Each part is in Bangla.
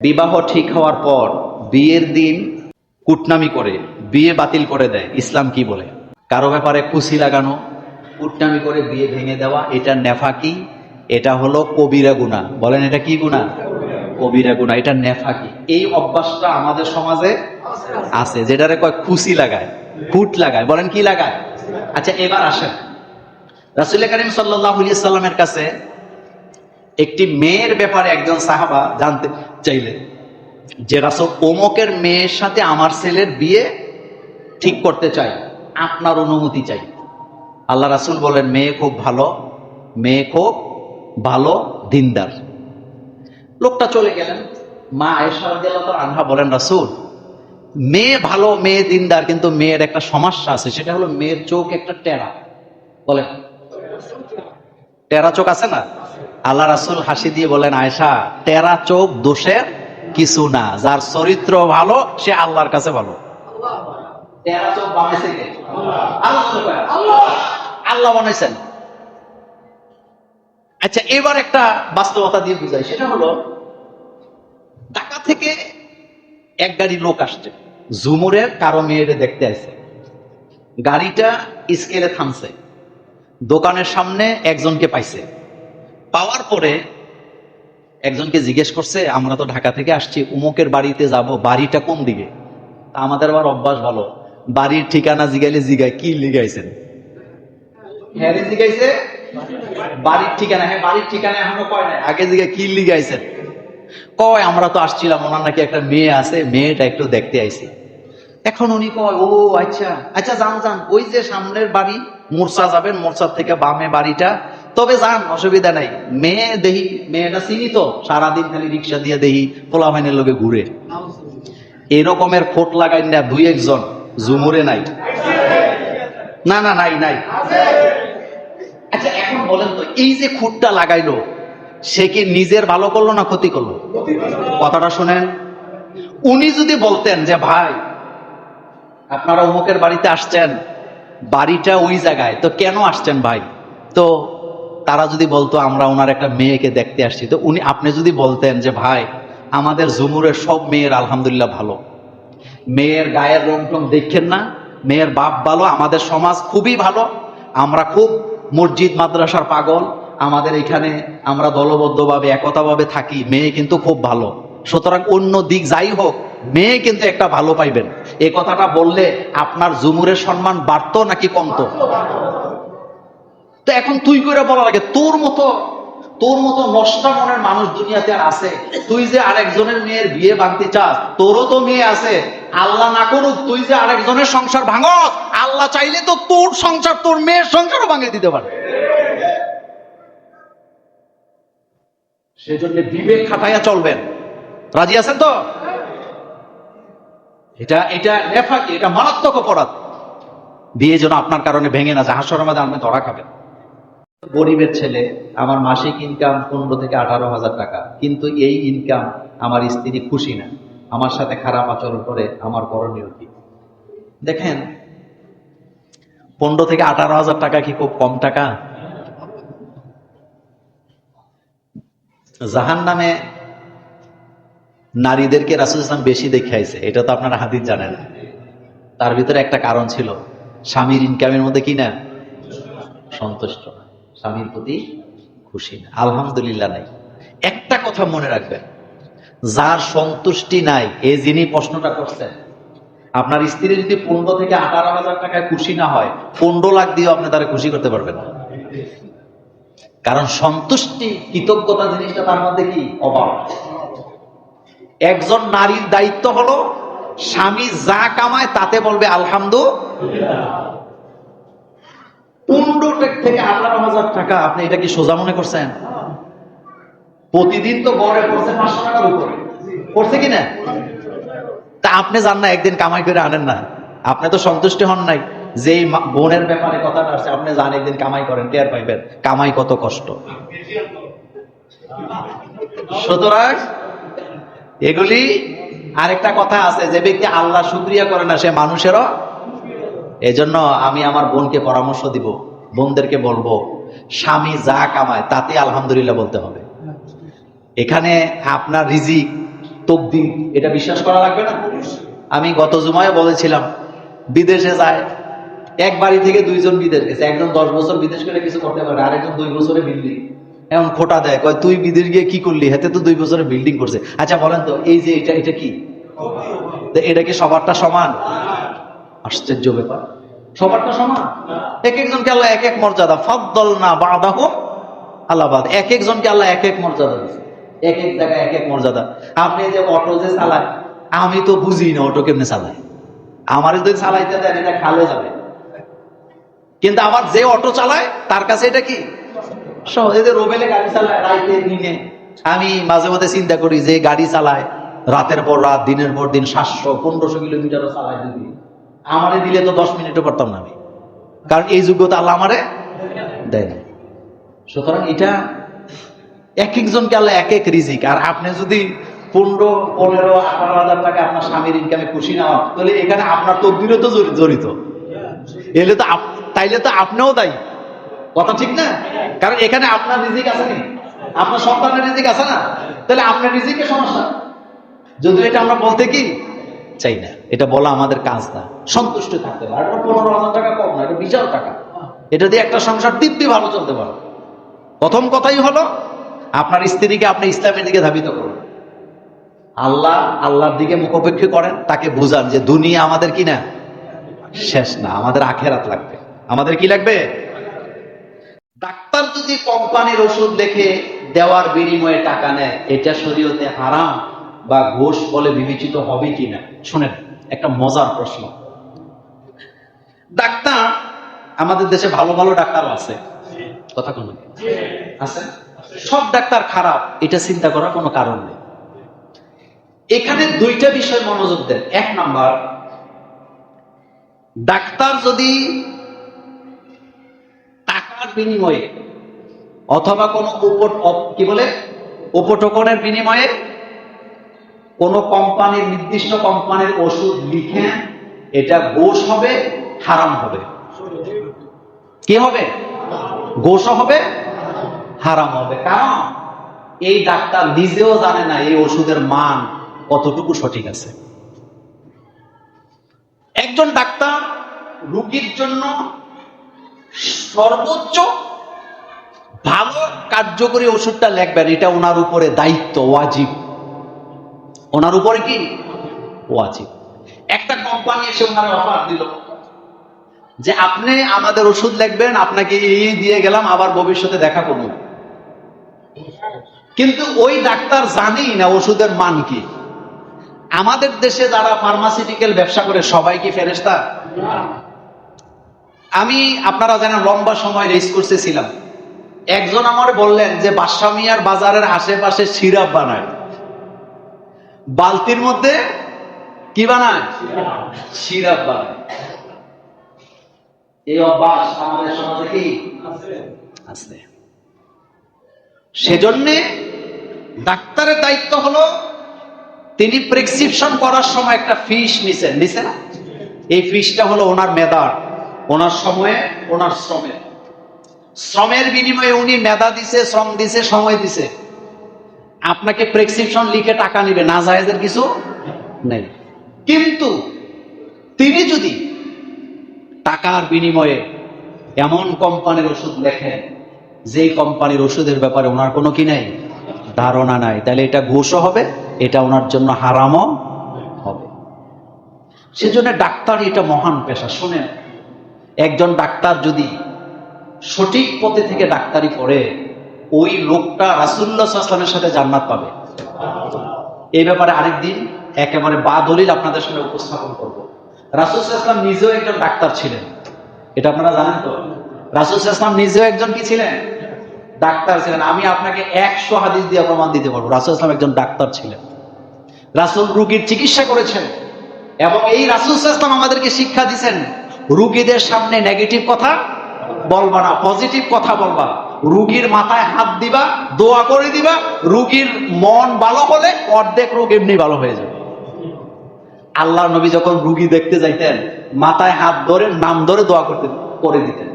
বিবাহ ঠিক হওয়ার পর বিয়ের দিন কুটনামি করে বিয়ে বাতিল করে দেয়, ইসলাম কি বলে? কারো ব্যাপারে খুশি লাগানো, কুটনামি করে বিয়ে ভেঙে দেওয়া, এটা নেফাকি, এটা হলো কবিরা গুনাহ। বলেন এটা কি গুনাহ? কবিরা গুনাহ, এটা নেফাকি। এই অভ্যাসটা আমাদের সমাজে আছে, যেটারে কয় খুশি লাগায়, কুট লাগায়। বলেন কি লাগায়? আচ্ছা, এবার আসেন, রাসূল করিম সাল্লাল্লাহু আলাইহি সাল্লামের কাছে একটি মেয়ের ব্যাপারে একজন সাহাবা জানতে চাইলেন যে রাসূল, অমুকের মেয়ের সাথে আমার ছেলের বিয়ে ঠিক করতে চাই, আপনার অনুমতি চাই। আল্লাহ রাসূল বলেন, মেয়ে খুব ভালো, মেয়ে খুব ভালো, দিনদার। লোকটা চলে গেলেন। মা আয়েশা রাদিয়াল্লাহু আনহা বলেন, রাসূল, মেয়ে ভালো, মেয়ে দিনদার, কিন্তু মেয়ের একটা সমস্যা আছে, সেটা হলো মেয়ের চোখ একটা টেরা। বলেন, টেরা চোখ আছে না? আল্লাহ রাসূল হাসি দিয়ে বলেন, আয়েশা, টেরা চোখ দোষের কিছু না, যার চরিত্র ভালো সে আল্লাহর কাছে ভালো। টেরা চোখ বানাইছে কে? আল্লাহ বানাইছেন। আচ্ছা, এবার একটা বাস্তবতা দিয়ে বুঝাই, সেটা হলো ঢাকা থেকে এক গাড়ি লোক আসছে, ঝুমুরের কারো মেয়েরে দেখতে আসছে। গাড়িটা স্কেলে থামছে, দোকানের সামনে একজনকে পাইছে। পাওয়ার পরে একজনকে জিজ্ঞেস করছে, আমরা তো ঢাকা থেকে আসছি, উমুকের বাড়িতে যাব, বাড়িটা কোন দিকে? তা আমাদের আবার অভ্যাস ভালো, বাড়ির ঠিকানা জিগাইলে জিগায়, কি লিগাইছেন? হ্যাঁ জিগাইছে বাড়ির ঠিকানা। হ্যাঁ, বাড়ির ঠিকানা এখনো কয় নাই, আগে জিগায় কি লিগাইছেন? কয় আমরা তো আসছিলাম, ওনার নাকি একটা মেয়ে আছে, মেয়েটা একটু দেখতে আইছি। এখন উনি কয়, ও আচ্ছা আচ্ছা, যান যান, ওই যে সামনের বাড়ি, মোরসা যাবেন, মোরসার থেকে বামে বাড়িটা, তবে যান, অসুবিধা নাই। মেয়ে দেহি, মেয়েটা চিনি তো, সারাদিন খালি রিক্সা দিয়ে দেহি পোলা ভাইনের লোকে ঘুরে। এরকমের খোট লাগাই না দুই একজন ঝুমুরে নাই? না না, নাই নাই। আচ্ছা, এখন বলেন তো, এই যে খুঁটটা লাগাইলো, সে কি নিজের ভালো করলো না ক্ষতি করলো? কথাটা শুনেন, উনি যদি বলতেন যে ভাই আপনারা অমুকের বাড়িতে আসছেন, বাড়িটা ওই জায়গায়, তো কেন আসছেন ভাই? তো তারা যদি বলতো আমরা ওনার একটা মেয়েকে দেখতে আসছি, তো উনি, আপনি যদি বলতেন যে ভাই আমাদের ঝুমুরের সব মেয়ের আলহামদুলিল্লাহ ভালো, মেয়ের গায়ের রং টং দেখেন না, মেয়ের বাপ ভালো, আমাদের সমাজ খুবই ভালো, আমরা খুব মসজিদ মাদ্রাসার পাগল, আমাদের এখানে আমরা দলবদ্ধভাবে একতাভাবে থাকি, মেয়ে কিন্তু খুব ভালো, সুতরাং অন্য দিক যাই হোক মেয়ে কিন্তু একটা ভালো পাইবেন, এই কথাটা বললে আপনার ঝুমুরের সম্মান বাড়তো নাকি কমতো? তো এখন তুই করে বলা লাগে, তোর মতো নষ্টা মনের মানুষ দুনিয়াতে আর আছে? তুই যে আরেকজনের মেয়ের বিয়ে ভাঙতে চাস, তোরও তো মেয়ে আছে, আল্লাহ না করুক তুই যে আরেকজনের সংসার ভাঙস, আল্লাহ চাইলে তো তোর সংসার, তোর মেয়ের সংসারও ভাঙিয়ে দিতে পারে। সেজন্য বিবেক খাটাইয়া চলবেন। রাজি আছেন তো? এটা নেফাকি, এটা মারাত্মক অপরাধ। বিয়ে যেন আপনার কারণে ভেঙে না যায়, হাসরের মধ্যে আপনি ধরা খাবেন। গরিবের ছেলে, আমার মাসিক ইনকাম 15 থেকে 18,000 টাকা, কিন্তু এই ইনকাম আমার স্ত্রী খুশি না, আমার সাথে খারাপ আচরণ করে, আমার করণীয় কি? দেখেন, 15 থেকে 18,000 টাকা কি খুব কম টাকা? জাহান্নামে নারীদেরকে রাসূল সাল্লাল্লাহু আলাইহি ওয়াসাল্লাম বেশি দেখাইছে, এটা তো আপনারা হাদিস জানেন। তার ভিতরে একটা কারণ ছিল, স্বামীর ইনকামের মধ্যে কি না সন্তুষ্ট না, স্বামীর প্রতি খুশি না, আলহামদুলিল্লাহ নাই। একটা কথা মনে রাখবেন, যার সন্তুষ্টি নাই, এই যিনি প্রশ্নটা করছেন, আপনার স্ত্রী যদি 15 থেকে 18,000 টাকায় খুশি না হয়, 15 লাখ দিয়েও আপনি তারা খুশি করতে পারবেন না। কারণ সন্তুষ্টি, কৃতজ্ঞতা জিনিসটা তার মধ্যে কি অভাব। একজন নারীর দায়িত্ব হলো স্বামী যা কামায় তাতে বলবে আলহামদুলিল্লাহ। 15 থেকে 18,000 টাকা, আপনি এটা কি সোজা মনে করছেন? প্রতিদিন তো গড়ে পড়ছে 500 টাকার উপরে, পড়ছে কিনা? তা আপনি জান না, একদিন কামাই করে আনেন না, আপনি তো সন্তুষ্টি হন নাই। যেই বোনের ব্যাপারে কথাটা আসছে, আপনি জান একদিন কামাই করেন, টের পাইবেন কামাই কত কষ্ট। সুতরাং এগুলি, আরেকটা কথা আছে, যে ব্যক্তি আল্লাহ শুকরিয়া করে না সে মানুষেরও। এজন্য আমি আমার বোনকে পরামর্শ দিব, বোনদেরকে বলবো, স্বামী যা কামায় তাতে আলহামদুলিল্লাহ বলতে হবে। এখানে আপনার রিজিক তকদির, এটা বিশ্বাস করা লাগবে না? আমি গত জুমায় বলেছিলাম, বিদেশে যায়, এক বাড়ি থেকে দুইজন বিদেশ গেছে, একজন 10 বছর বিদেশ করে কিছু করতে পারে, আরেকজন 2 বছরে বিল্ডিং। এখন খোটা দেয়, কয় তুই বিদেশ গিয়ে কি করলি, হাতে তো 2 বছরে বিল্ডিং করছে। আচ্ছা বলেন তো, এই যে এটা কি, এটা কি সবারটা সমান? আশ্চর্য ব্যাপার, সবারটা সমান? এক একজনকে আল্লাহ এক এক মর্যাদা, ফাদ্দালনা বা'দাহুম আলা বা'দ, এক একজনকে আল্লাহ এক এক মর্যাদা দিয়েছে, এক এক জায়গায় এক এক মর্যাদা। আপনি যে অটো যে চালায়, আমি তো বুঝি না অটো কেমনে চালায়, আমার যদি চালাইতে দেন এটা খালে যাবে, কিন্তু আবার যে অটো চালায় তার কাছে এটা কি সহজে। রোবেলে গাড়ি চালায় রাইতে দিনে, আমি মাঝে মাঝে চিন্তা করি যে গাড়ি চালায় রাতের পর রাত, দিনের পর দিন, 700-1500 কিলোমিটারও চালায়, যদি আমারে দিলে তো 10 মিনিটও পারতাম না আমি, কারণ এই যোগ্যতা আল্লাহ আমারে দেয় না। সুতরাং এটা এক একজনকে আল্লাহ এক এক রিজিক। আর আপনি যদি 15-15-18 হাজার টাকা আপনার স্বামীর ইনকামে খুশি না হন, তাহলে এখানে আপনার তকদিরও তো জড়িত, এলে তো তাইলে তো আপনিও দায়ী, কথা ঠিক না? কারণ এখানে আপনার রিজিক আছে না, আপনার সন্তানের রিজিক আছে না, তাহলে আপনার রিজিকের সমস্যা। যদি এটা আমরা বলতে কি চাই না, এটা বলা আমাদের কাজ না, সন্তুষ্ট থাকতে পারে। 15,000 টাকা কম না, এটা বিশাল টাকা, এটা দিয়ে একটা সংসার দিব্যি ভালো চলতে পারে। প্রথম কথাই হলো, আপনার স্ত্রীকে আপনি ইসলামের দিকে ধাবিত করুন, আল্লাহর দিকে মুখাপেক্ষী করেন, তাকে বুঝান যে দুনিয়া আমাদের কি না, শেষ না, আমাদের আখেরাত লাগবে। আমাদের কি লাগবে? ডাক্তার যদি কোম্পানির ওষুধ লিখে দেওয়ার বিনিময়ে টাকা নেয়, এটা শরীয়তে হারাম বা ঘুষ বলে বিবেচিত হবে কিনা? শুনেন, একটা মজার প্রশ্ন। ডাক্তার, আমাদের দেশে ভালো ভালো ডাক্তার আছে, কথা কোন আছে? সব ডাক্তার খারাপ এটা চিন্তা করার কোনো কারণ নেই। এখানে 2টা বিষয় মনোযোগ দেন। 1 নাম্বার, ডাক্তার যদি টাকার বিনিময়ে অথবা কোনো উপটোকনের বিনিময়ে কোন কোম্পানির, নির্দিষ্ট কোম্পানির ওষুধ লিখে, এটা ঘোষ হবে, হারাম হবে। কি হবে? ঘোষ হবে, হারাম হবে। কারণ এই ডাক্তার নিজেও জানে না এই ওষুধের মান কতটুকু সঠিক আছে। একজন ডাক্তার রোগীর জন্য সর্বোচ্চ ভালো কার্যকরী ওষুধটা লিখবেন, এটা ওনার উপরে দায়িত্ব, ওয়াজিব। ওনার উপরে কি ওয়াজিব। একটা কোম্পানি এসে ওনার অফার দিল যে আপনি আমাদের ওষুধ লিখবেন, আপনাকে এই দিয়ে গেলাম, আবার ভবিষ্যতে দেখা করব। কিন্তু ওই ডাক্তার জানি না ওষুধের মান কি। আমাদের দেশে যারা ফার্মাসিউটিক্যাল ব্যবসা করে সবাই কি ফেরেশতা? আমি, আপনারা জানেন, লম্বা সময় রেস কোর্সে ছিলাম। একজন আমারে বললেন যে বাদশা মিয়ার বাজারের আশেপাশে সিরাপ বানায়, বালতির মধ্যে কি বানায়? সিরাপ বানায়। এই অভ্যাস আমাদের সমাজে কি আছে? সেজন্যে ডাক্তারের দায়িত্ব হলো, তিনি প্রেসক্রিপশন করার সময় একটা ফিস নিছে না? এই ফিসটা হলো ওনার মেধার, ওনার সময়ে, ওনার শ্রমের বিনিময়ে উনি মেধা দিছে, শ্রম দিছে, সময় দিছে। আপনাকে প্রেসক্রিপশন লিখে টাকা নিবে, না জায়েজের কিছু নেই। কিন্তু তিনি যদি টাকার বিনিময়ে এমন কোম্পানির ওষুধ লেখেন যে কোম্পানির ওষুধের ব্যাপারে ওনার কোনো কি নাই, ধারণা নাই, তাহলে এটা ঘুষও হবে, এটা ওনার জন্য হারামও হবে। সেজন্য ডাক্তার এটা মহান পেশা। শুনেন, একজন ডাক্তার যদি সঠিক পথে থেকে ডাক্তারি করে, ওই লোকটা রাসূলুল্লাহ সাল্লাল্লাহু আলাইহি ওয়াসাল্লামের সাথে জান্নাত পাবে। এই ব্যাপারে আরেকদিন একেবারে বাদলিল আপনাদের সামনে উপস্থাপন করব। রাসূল সাল্লাল্লাহু আলাইহি ওয়াসাল্লাম নিজেও একজন ডাক্তার ছিলেন, এটা আপনারা জানেন তো? রাসূল সাল্লাল্লাহু আলাইহি ওয়াসাল্লাম নিজেও একজন কি ছিলেন? ডাক্তার ছিলেন। আমি আপনাকে 100 হাদিস দিয়ে প্রমাণ দিতে পারবো রাসূল সাল্লাল্লাহু আলাইহি ওয়াসাল্লাম একজন ডাক্তার ছিলেন। রাসূল রোগীর চিকিৎসা করেছেন, এবং এই রাসূল সাল্লাল্লাহু আলাইহি ওয়াসাল্লাম আমাদেরকে শিক্ষা দিয়েছেন, রোগীদের সামনে নেগেটিভ কথা বলবা না, পজিটিভ কথা বলবা। রোগীর মাথায় হাত দিবা, দোয়া করে দিবা, রোগীর মন ভালো হলে অর্ধেক রোগ এমনি ভালো হয়ে যাবে। আল্লাহর নবী যখন রোগী দেখতে যাইতেন, মাথায় হাত ধরে, নাম ধরে দোয়া করে দিতেন।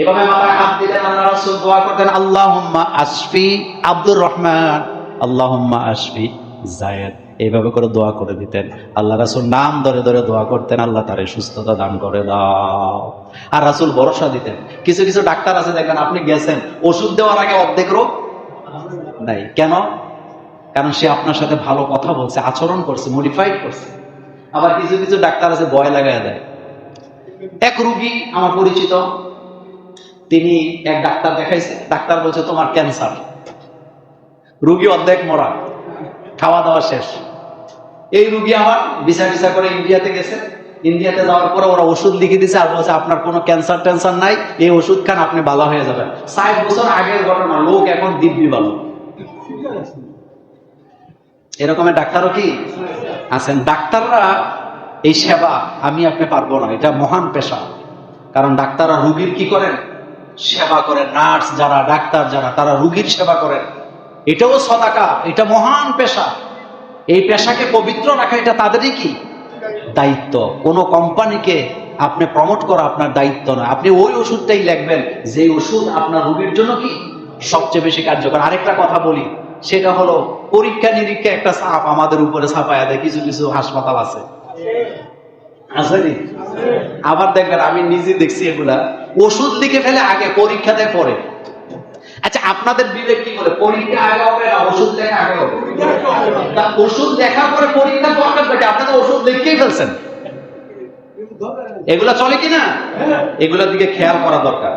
এভাবে মাথায় হাত দিলেন, আল্লাহ রাসূল দোয়া করতেন, আল্লাহুম্মা আশফি আব্দুর রহমান, আল্লাহুম্মা আশফি জায়েদ, এইভাবে করে দোয়া করে দিতেন। আল্লাহ রাসূল নাম ধরে ধরে দোয়া করতেন, আল্লাহ তারে সুস্থতা দান করে দাও। আর রাসূল ভরসা দিতেন। কিছু কিছু ডাক্তার আছে দেখবেন, আপনি গেছেন, ওষুধ দেওয়ার আগে অর্ধেক রোগ নাই। কেন? কারণ সে আপনার সাথে ভালো কথা বলছে, আচরণ করছে, মডিফাইড করছে। আবার কিছু কিছু ডাক্তার আছে ভয় লাগায় দেয়। এক রুগী আমার পরিচিত, তিনি এক ডাক্তার দেখাইছে, ডাক্তার বলছে তোমার ক্যান্সার। রুগী অর্ধেক মরা, খাওয়া দাওয়া শেষ। এই রুগী আমার ভিসা ভিসা করে ইন্ডিয়াতে গেছে। ইন্ডিয়াতে যাওয়ার পরে ওরা ওষুধ লিখে দিছে আর বলছে আপনার কোনো ক্যান্সার টেনশন নাই, এই ওষুধ খান, আপনি ভালো হয়ে যাবেন। ৬০ বছর আগের ঘটনা, লোক এখন দিব্যি ভালো। এরকমের ডাক্তারও কি আছেন। ডাক্তাররা এই সেবা আমি আপনি পারবো না, এটা মহান পেশা। কারণ ডাক্তাররা রুগীর কি করেন? সেবা করেন। নার্স যারা, ডাক্তার যারা, তারা রুগীর সেবা করেন। এটাও সাদাকা, এটা মহান পেশা। এই পেশাকে পবিত্র রাখা এটা তাদেরই কি দায়িত্ব। কোনো কোম্পানিকে আপনি প্রমোট করা আপনার দায়িত্ব নয়। আপনি ওই ওষুধটাই লিখবেন যে ওষুধ আপনার রোগীর জন্য কি সবচেয়ে বেশি কার্যকর। আরেকটা কথা বলি, সেটা হলো পরীক্ষা নিরীক্ষা একটা চাপ আমাদের উপরে চাপায়া দেয় কিছু কিছু হাসপাতাল আছে, আসেনি? আবার দেখবেন, আমি নিজে দেখছি এগুলা, ওষুধ লিখে ফেলে আগে, পরীক্ষা দেয় পরে। আচ্ছা, আপনাদের বিবেক কি বলে, পরীক্ষা আগে হবে না ওষুধ লেখা আগে হবে? তা ওষুধ লেখার পরে পরীক্ষা দরকার পেটে, আপনারা ওষুধ লিখেই ফেলছেন। এগুলা চলে কিনা? এগুলোর দিকে খেয়াল করা দরকার।